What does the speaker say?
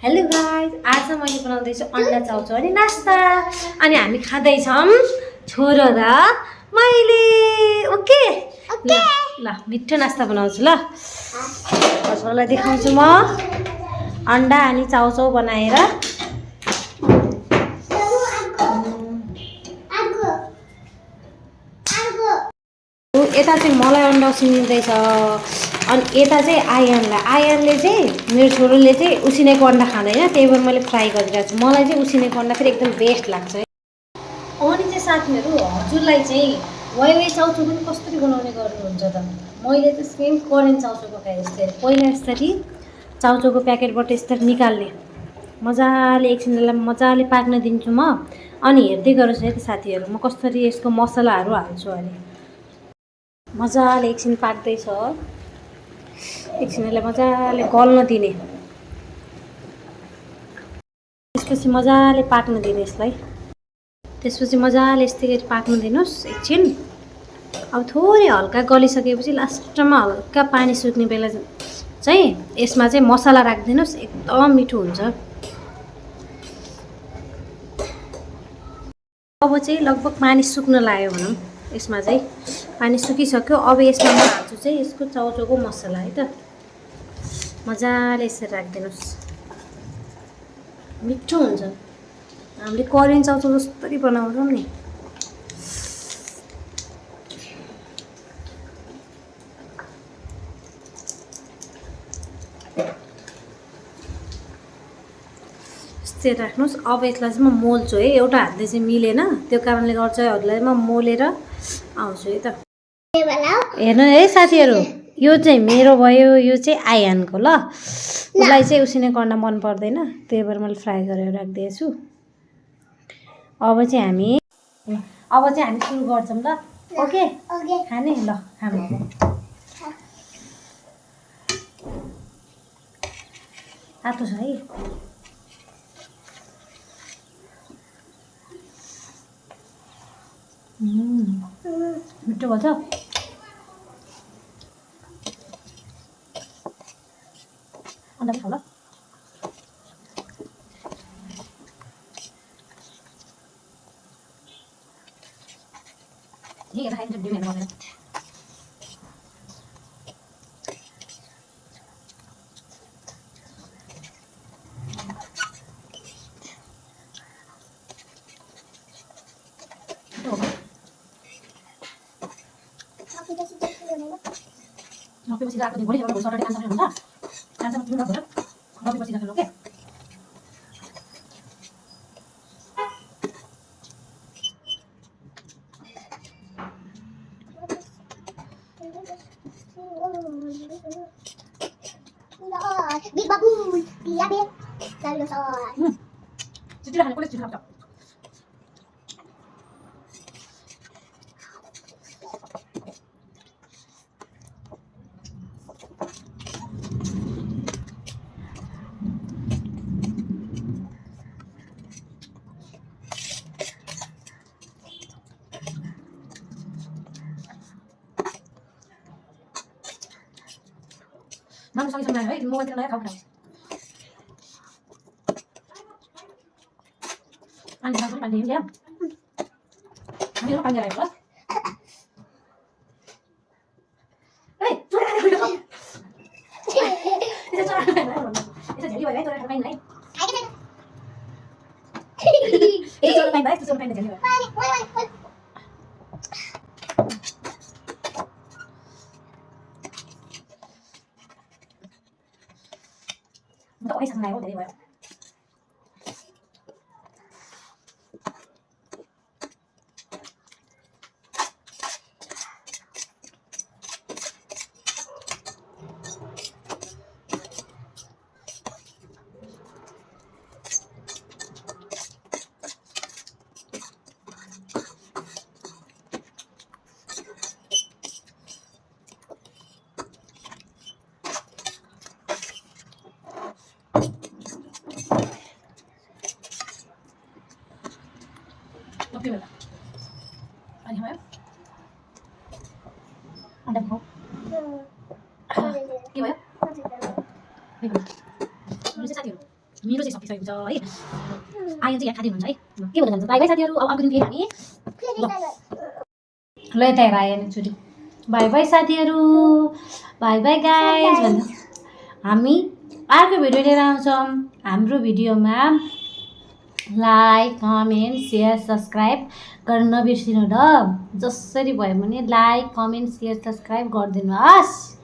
Hello guys, आज मैले बनाउँदैछु अन्डा चाउचाउ अनि नास्ता अनि हामी खाँदैछौँ छोरो र मैले। ओके ल ल मिठो नास्ता बनाउँछु ल। हजुरलाई देखाउँछु म अन्डा अनि चाउचाउ बनाएर। यता चाहिँ मलाई अन्डा उसिनिँदैछ अनि यता चाहिँ आयनले चाहिँ मेरो छोरोले चाहिँ उसिनेको अन्डा खाँदैन, त्यही भएर मैले फ्राई गरिरहेको छु। मलाई चाहिँ उसिनेको अन्डा फेरि एकदम बेस्ट लाग्छ है। अनि चाहिँ साथीहरू, हजुरलाई चाहिँ वाइवाई चाउचाउ पनि कसरी बनाउने गर्नुहुन्छ त? मैले चाहिँ सेम करेन्ट चाउचाउ पकाएँ यस्तै। पहिला यसरी चाउचाउको प्याकेटबाट यसरी निकाल्ने, मजाले एकछिनलाई मजाले पाक्न दिन्छु म। अनि हेर्दै गर्नुहोस् है त साथीहरू, म कसरी यसको मसलाहरू हाल्छु अहिले। मजाले एकछिन पाक्दैछ, एकछिनलाई मजाले गल्न दिने, त्यसपछि मजाले पाक्न दिने यसलाई। त्यसपछि मजाले यस्तै गरी पाक्न दिनुहोस् एकछिन। अब थोरै हल्का गलिसकेपछि लास्टमा हल्का पानी सुक्ने बेला चाहिँ यसमा चाहिँ मसला राखिदिनुहोस्, एकदम मिठो हुन्छ। अब चाहिँ लगभग पानी सुक्न लाग्यो भनौँ, यसमा चाहिँ पानी सुकिसक्यो। अब यसमा म हाल्छु चाहिँ यसको चाउचाउको मसला है त। मजाले यसरी राखिदिनुहोस्, मिठो हुन्छ। हामीले करेन्ट चाउचाउ जसरी बनाउँछौँ नि। यस्तै राख्नुहोस्। अब यसलाई चाहिँ म मोल्छु है, एउटा हातले चाहिँ मिलेन, त्यो कारणले गर्दा चाहिँ हजुरलाई म मोलेर आउँछु है त। हेर्नु है साथीहरू, यो चाहिँ मेरो भयो, यो चाहिँ आयानको ल। उसलाई चाहिँ उसिनेको अन्डा मन पर्दैन, त्यही भएर मैले फ्राई गरेर राखिदिएछु। अब चाहिँ हामी सुरु गर्छौँ ल। ओके खाने ल, खानु। तातो छ है। मिठो भन्छ। अन्डा खाऊ ल। ये खाइ जब दिने मलाई। Ngopi masih gak boleh kalau sore kan sampai enggak. Kan sama dulu enggak. Ngopi masih gak oke. Big babu, dia big. Lalu soal. Cuci dah, kulit cuci dah. Mang sang sang này mua cho nó không được. Ăn thì không phải điểm chứ. Ăn nó ăn như này nữa. Ê, chú ra đây không? Đi cho ra đây này. Đi cho chị đi về đấy, tôi đang ăn này. Đi cho tay đấy, tôi cho tay này chị đi về. Đổ cái thằng này có thể đi về. Gimana? Ani apa? Ada mau? Gimana? Gimana? Bisa satu. मेरो चाहिँ सकिसकेको छ है। Ion चाहिँ यहाँ खाँदै हुन्छ है। के भन्न जान्छ बाई बाई साथीहरू। अब अर्को दिन फेरि हामी ल यता हेर आयन एकचोटि बाई बाई साथीहरू, बाई बाई गाइज भन्नु। हामी अर्को भिडियो लिएर आउँछौँ। हाम्रो भिडियोमा लाइक कमेन्ट सेयर सब्सक्राइब गर्न नबिर्सिनु ल। जसरी भयो भने लाइक कमेन्ट सेयर सब्सक्राइब गरिदिनुहोस्।